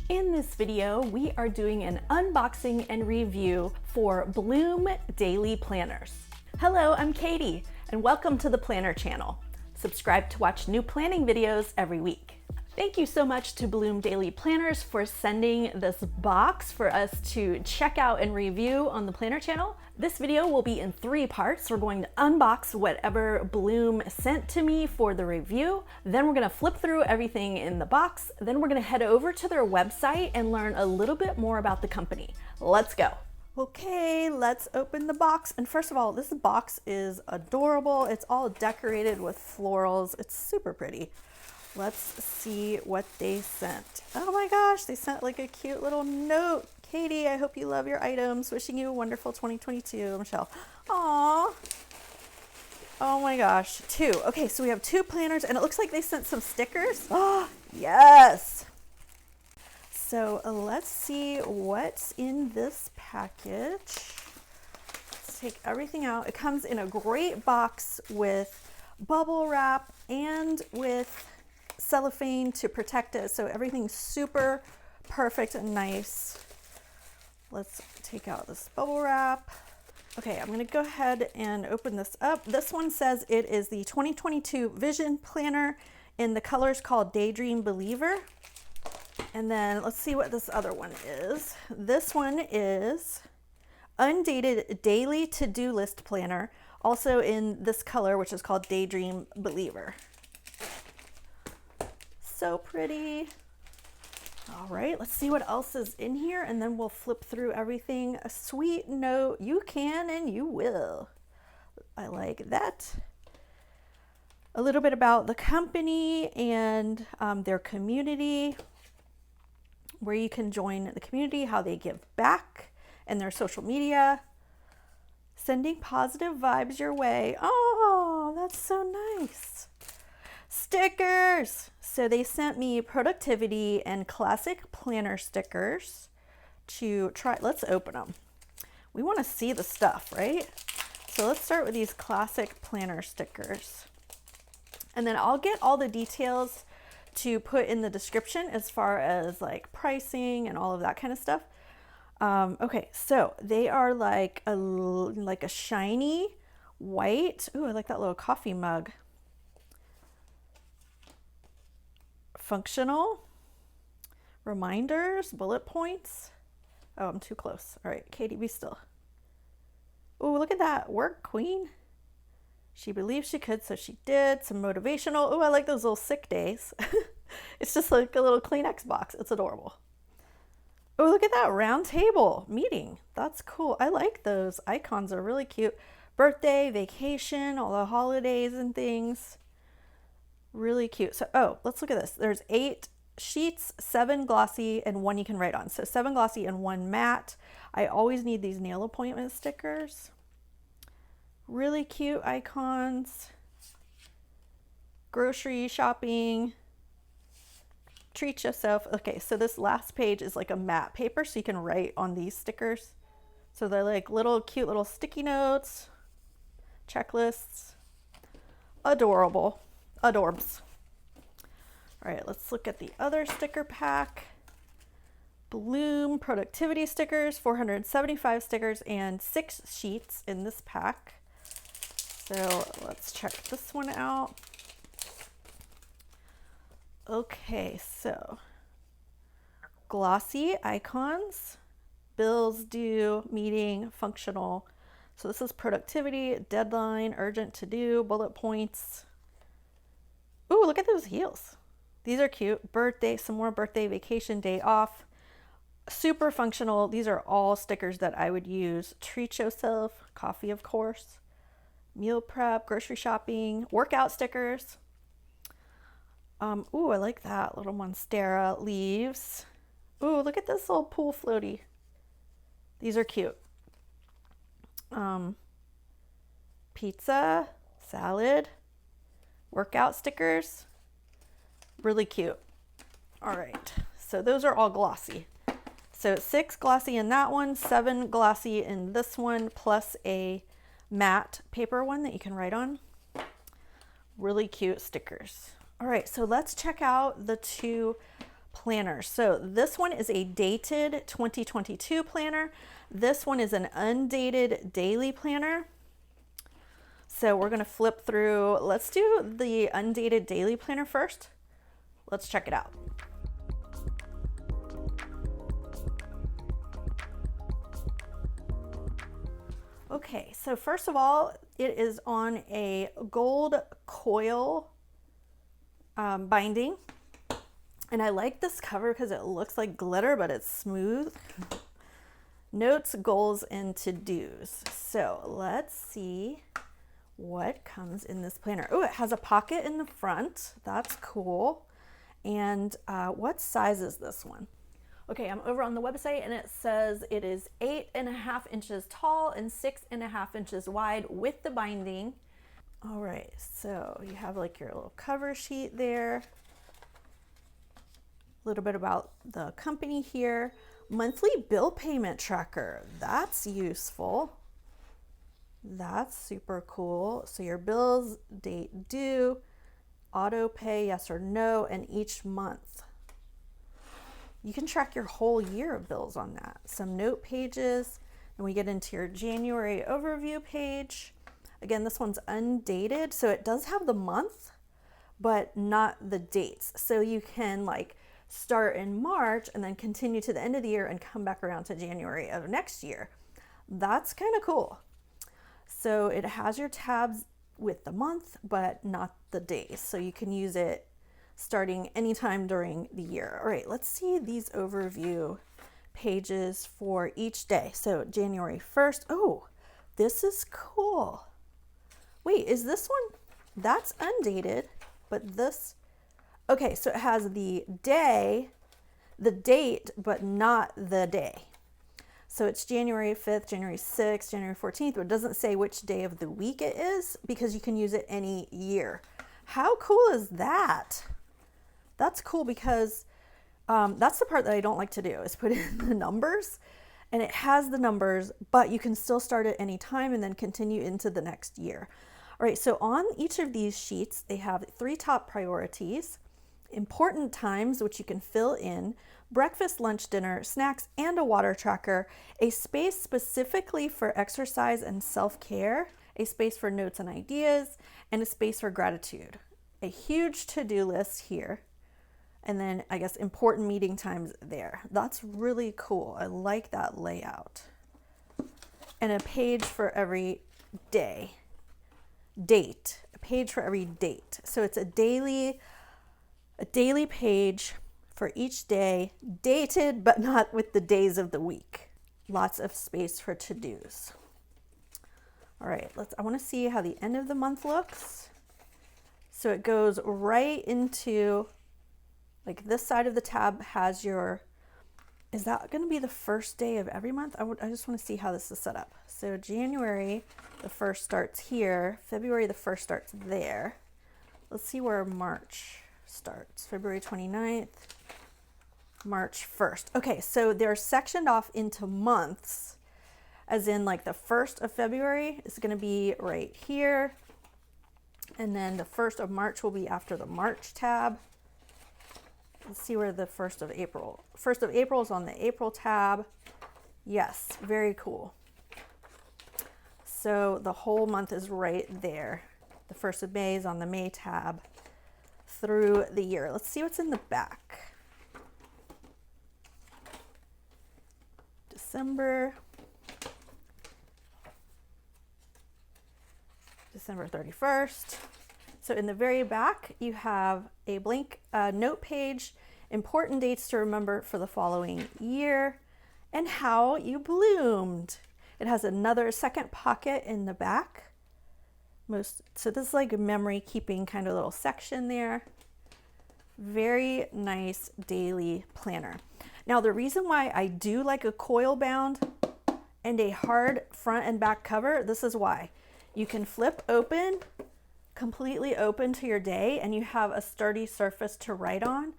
In this video, we are doing an unboxing and review for Bloom Daily Planners. Hello, I'm Katie, and welcome to the Planner channel. Subscribe to watch new planning videos every week. Thank you so much to Bloom Daily Planners for sending this box for us to check out and review on the Planner channel. This video will be in 3 parts. We're going to unbox whatever Bloom sent to me for the review. Then we're gonna flip through everything in the box. Then we're gonna head over to their website and learn a little bit more about the company. Let's go. Okay, let's open the box. And first of all, this box is adorable. It's all decorated with florals. It's super pretty. Let's see what they sent. Oh my gosh, they sent like a cute little note. Katie, I hope you love your items. Wishing you a wonderful 2022, Michelle. Aww. Oh my gosh, 2. Okay, so we have 2 planners and it looks like they sent some stickers. Oh, yes. So let's see what's in this package. Let's take everything out. It comes in a great box with bubble wrap and with cellophane to protect it, so everything's super perfect and nice. Let's take out this bubble wrap. Okay, I'm gonna go ahead and open this up. This one says it is the 2022 Vision Planner in the colors called Daydream Believer. And then let's see what this other one is. This one is Undated Daily To-Do List Planner, also in this color, which is called Daydream Believer. So pretty. All right, let's see what else is in here and then we'll flip through everything. A sweet note, you can and you will. I like that. A little bit about the company and their community, where you can join the community, how they give back, and their social media. Sending positive vibes your way. Oh, that's so nice. Stickers. So they sent me productivity and classic planner stickers to try. Let's open them. We want to see the stuff, right? So let's start with these classic planner stickers. And then I'll get all the details to put in the description as far as like pricing and all of that kind of stuff. Okay, so they are like a shiny white. Ooh, I like that little coffee mug. Functional reminders, bullet points. Oh, I'm too close. All right, Katie, be still. Oh, look at that work queen. She believed she could, so she did. Some motivational. Oh, I like those little sick days. It's just like a little Kleenex box. It's adorable. Oh, look at that round table meeting. That's cool. I like those icons. Are really cute. Birthday, vacation, all the holidays and things. Really cute. So, oh, let's look at this. There's 8 sheets, 7 glossy, and 1 you can write on. So 7 glossy and 1 matte. I always need these nail appointment stickers. Really cute icons. Grocery shopping. Treat yourself. Okay, so this last page is like a matte paper, so you can write on these stickers. So they're like little cute little sticky notes, checklists. Adorable. Adorbs. All right, let's look at the other sticker pack. Bloom productivity stickers, 475 stickers and 6 sheets in this pack. So let's check this one out. Okay, so glossy icons, bills due, meeting, functional. So this is productivity, deadline, urgent to do, bullet points. Ooh, look at those heels. These are cute. Birthday, some more birthday, vacation, day off. Super functional. These are all stickers that I would use. Treat yourself, coffee, of course. Meal prep, grocery shopping, workout stickers. Ooh, I like that little monstera leaves. Ooh, look at this little pool floaty. These are cute. Pizza, salad, workout stickers. Really cute. All right, so those are all glossy. So 6 glossy in that one, 7 glossy in this one, plus a matte paper one that you can write on. Really cute stickers. All right, so let's check out the 2 planners. So this one is a dated 2022 planner. This one is an undated daily planner. So we're going to flip through. Let's do the undated daily planner first. Let's check it out. Okay, so first of all, it is on a gold coil binding. And I like this cover because it looks like glitter, but it's smooth. Notes, goals, and to-dos. So let's see what comes in this planner. Oh, it has a pocket in the front. That's cool. And what size is this one? Okay, I'm over on the website and it says it is 8.5 inches tall and 6.5 inches wide with the binding. All right, so you have like your little cover sheet there. A little bit about the company here. Monthly bill payment tracker. That's useful. That's super cool. So your bills, date due, auto pay, yes or no, and each month. You can track your whole year of bills on that. Some note pages, and we get into your January overview page. Again, this one's undated, so it does have the month, but not the dates. So you can like start in March and then continue to the end of the year and come back around to January of next year. That's kind of cool. So it has your tabs with the month, but not the days. So you can use it starting anytime during the year. All right, let's see these overview pages for each day. So January 1st. Oh, this is cool. Wait, is this one? That's undated, but this, okay, so it has the day, the date, but not the day. So it's January 5th, January 6th, January 14th, but it doesn't say which day of the week it is because you can use it any year. How cool is that? That's cool because that's the part that I don't like to do is put in the numbers, and it has the numbers, but you can still start at any time and then continue into the next year. All right, so on each of these sheets, they have 3 top priorities, important times, which you can fill in, breakfast, lunch, dinner, snacks, and a water tracker, a space specifically for exercise and self-care, a space for notes and ideas, and a space for gratitude. A huge to-do list here. And then I guess important meeting times there. That's really cool. I like that layout. And a page for every day. Date. A page for every date. So it's a daily page for each day, dated but not with the days of the week. Lots of space for to-dos. All right, I want to see how the end of the month looks. So it goes right into, like this side of the tab has your, is that going to be the first day of every month? I just want to see how this is set up. So January, the 1st starts here. February, the 1st starts there. Let's see where March starts. February 29th, March 1st. Okay, so they're sectioned off into months, as in like the 1st of February is going to be right here. And then the 1st of March will be after the March tab. Let's see where the 1st of April. 1st of April is on the April tab. Yes, very cool. So the whole month is right there. The 1st of May is on the May tab through the year. Let's see what's in the back. December 31st. So in the very back, you have a blank note page, important dates to remember for the following year, and how you bloomed. It has another second pocket in the back. So this is like a memory keeping kind of little section there. Very nice daily planner. Now the reason why I do like a coil bound and a hard front and back cover, this is why. You can flip open, completely open to your day, and you have a sturdy surface to write on.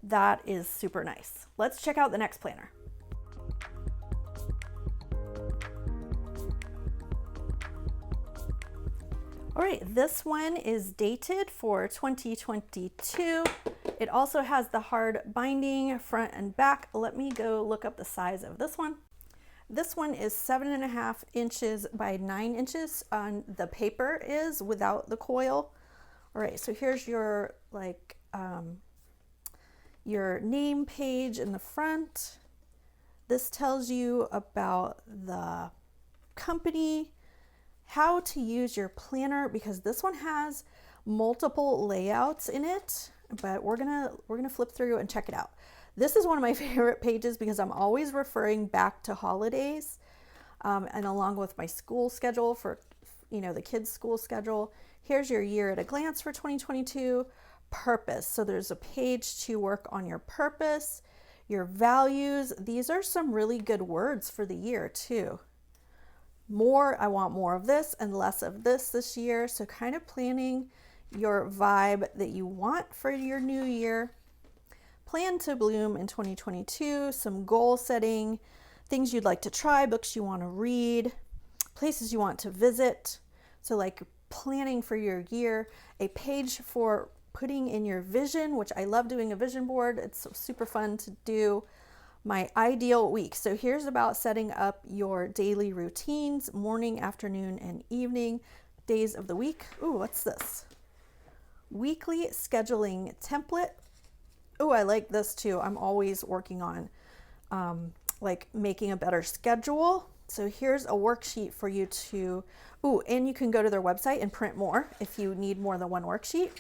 That is super nice. Let's check out the next planner. All right, this one is dated for 2022. It also has the hard binding front and back. Let me go look up the size of this one. This one is 7.5 inches by 9 inches on the paper is without the coil. All right, so here's your your name page in the front. This tells you about the company, how to use your planner, because this one has multiple layouts in it, but we're gonna flip through and check it out. This is one of my favorite pages because I'm always referring back to holidays, and along with my school schedule for, the kids' school schedule. Here's your year at a glance for 2022. Purpose. So there's a page to work on your purpose, your values. These are some really good words for the year too. I want more of this and less of this year. So kind of planning your vibe that you want for your new year. Plan to bloom in 2022, some goal setting, things you'd like to try, books you want to read, places you want to visit. So like planning for your year, a page for putting in your vision, which I love doing a vision board. It's super fun to do. My ideal week. So here's about setting up your daily routines, morning, afternoon, and evening, days of the week. Ooh, what's this? Weekly scheduling template. Oh, I like this too. I'm always working on making a better schedule. So here's a worksheet for you to, and you can go to their website and print more if you need more than one worksheet.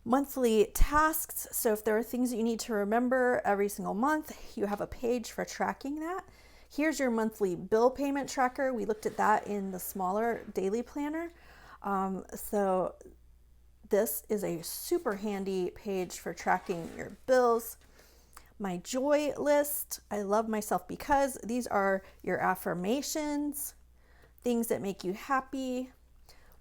Monthly tasks. So if there are things that you need to remember every single month, you have a page for tracking that. Here's your monthly bill payment tracker. We looked at that in the smaller daily planner. So this is a super handy page for tracking your bills. My joy list. I love myself because these are your affirmations, things that make you happy.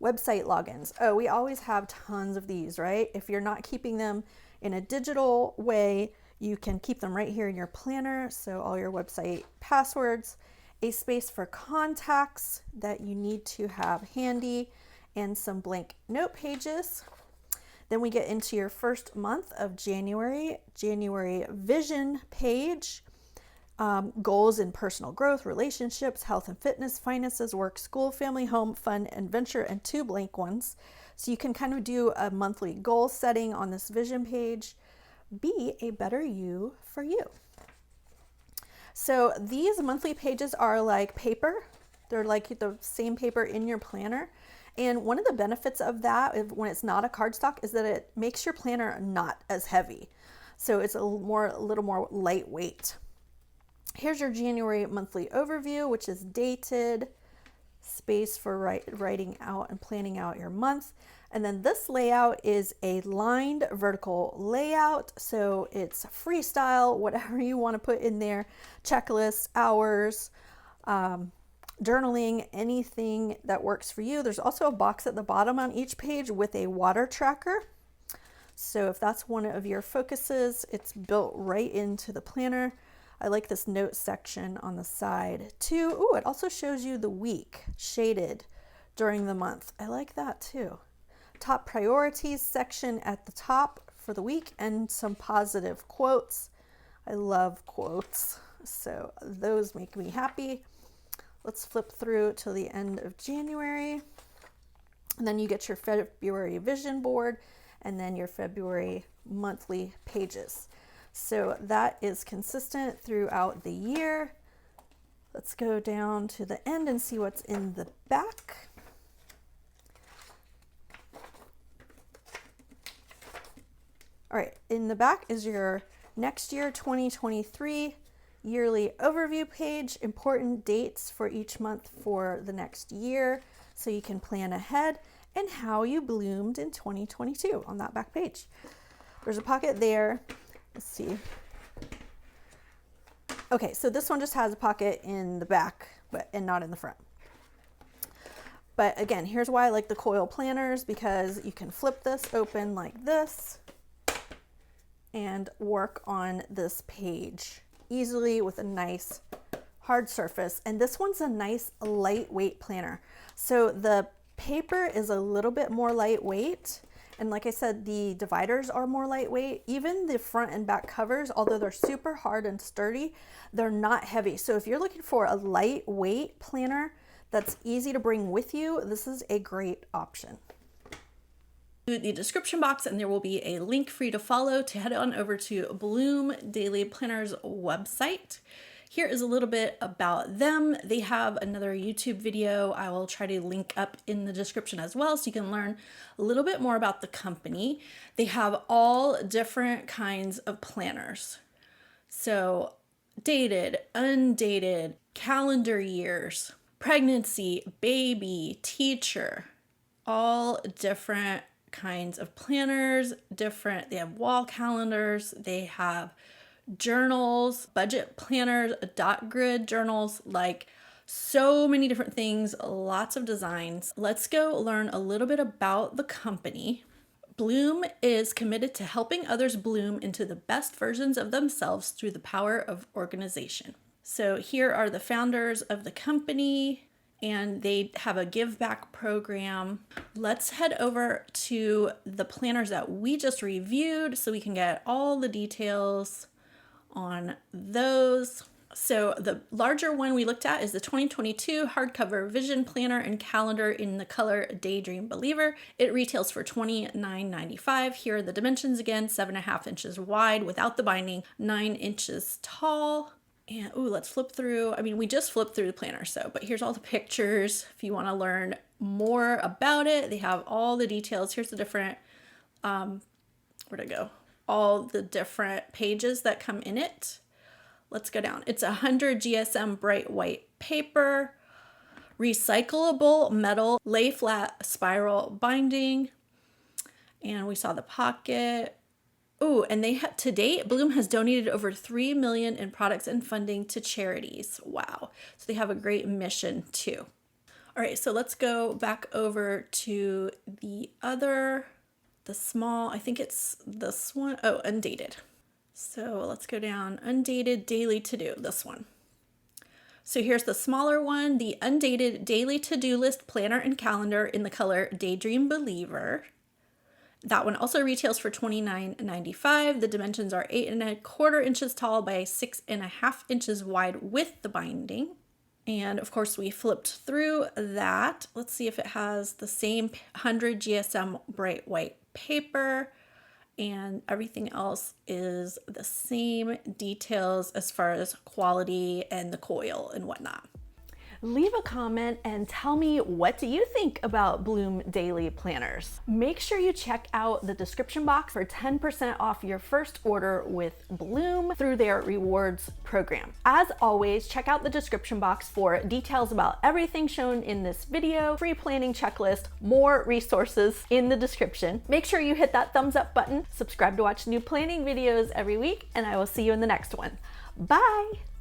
Website logins. Oh, we always have tons of these, right? If you're not keeping them in a digital way, you can keep them right here in your planner. So all your website passwords, a space for contacts that you need to have handy, and some blank note pages. Then we get into your first month of January vision page, goals in personal growth, relationships, health and fitness, finances, work, school, family, home, fun, and venture, and 2 blank ones. So you can kind of do a monthly goal setting on this vision page. Be a better you for you. So these monthly pages are like paper. They're like the same paper in your planner. And one of the benefits of that, when it's not a cardstock, is that it makes your planner not as heavy. So it's a little more lightweight. Here's your January monthly overview, which is dated, space for writing out and planning out your month. And then this layout is a lined vertical layout. So it's freestyle, whatever you want to put in there, checklists, hours, journaling, anything that works for you. There's also a box at the bottom on each page with a water tracker. So if that's one of your focuses, it's built right into the planner. I like this note section on the side too. Oh, it also shows you the week shaded during the month. I like that too. Top priorities section at the top for the week, and some positive quotes. I love quotes, so those make me happy. Let's flip through till the end of January. And then you get your February vision board and then your February monthly pages. So that is consistent throughout the year. Let's go down to the end and see what's in the back. All right, in the back is your next year 2023 yearly overview page, important dates for each month for the next year so you can plan ahead, and how you bloomed in 2022 on that back page. There's a pocket there. Let's see. Okay, so this one just has a pocket in the back, and not in the front. But again, here's why I like the coil planners, because you can flip this open like this and work on this page easily with a nice hard surface. And this one's a nice lightweight planner. So the paper is a little bit more lightweight, And like I said, the dividers are more lightweight. Even the front and back covers, although they're super hard and sturdy, they're not heavy. So if you're looking for a lightweight planner that's easy to bring with you, this is a great option. The description box, and there will be a link for you to follow to head on over to Bloom Daily Planner's website. Here is a little bit about them. They have another YouTube video I will try to link up in the description as well, so you can learn a little bit more about the company. They have all different kinds of planners. So dated, undated, calendar years, pregnancy, baby, teacher, all different kinds of planners, they have wall calendars, they have journals, budget planners, dot grid journals, like so many different things, lots of designs. Let's go learn a little bit about the company. Bloom is committed to helping others bloom into the best versions of themselves through the power of organization. So here are the founders of the company, and they have a give back program. Let's head over to the planners that we just reviewed so we can get all the details on those. So the larger one we looked at is the 2022 hardcover vision planner and calendar in the color Daydream Believer. It retails for $29.95. Here are the dimensions again: 7.5 inches wide without the binding, 9 inches tall. And let's flip through. I mean, we just flipped through the planner, but here's all the pictures. If you want to learn more about it, they have all the details. Here's the different, where'd it go? All the different pages that come in it. Let's go down. It's 100 GSM bright white paper, recyclable metal, lay flat spiral binding. And we saw the pocket. And to date, Bloom has donated over $3 million in products and funding to charities. Wow. So they have a great mission too. All right, so let's go back over to the small, I think it's this one. Undated. So let's go down. Undated Daily To-Do, this one. So here's the smaller one, the Undated Daily To-Do List Planner and Calendar in the color Daydream Believer. That one also retails for $29.95. The dimensions are 8.25 inches tall by 6.5 inches wide with the binding. And of course, we flipped through that. Let's see if it has the same 100 GSM bright white paper, and everything else is the same details as far as quality and the coil and whatnot. Leave a comment and tell me, what do you think about Bloom Daily Planners? Make sure you check out the description box for 10% off your first order with Bloom through their rewards program. As always, check out the description box for details about everything shown in this video, free planning checklist, more resources in the description. Make sure you hit that thumbs up button, subscribe to watch new planning videos every week, and I will see you in the next one. Bye!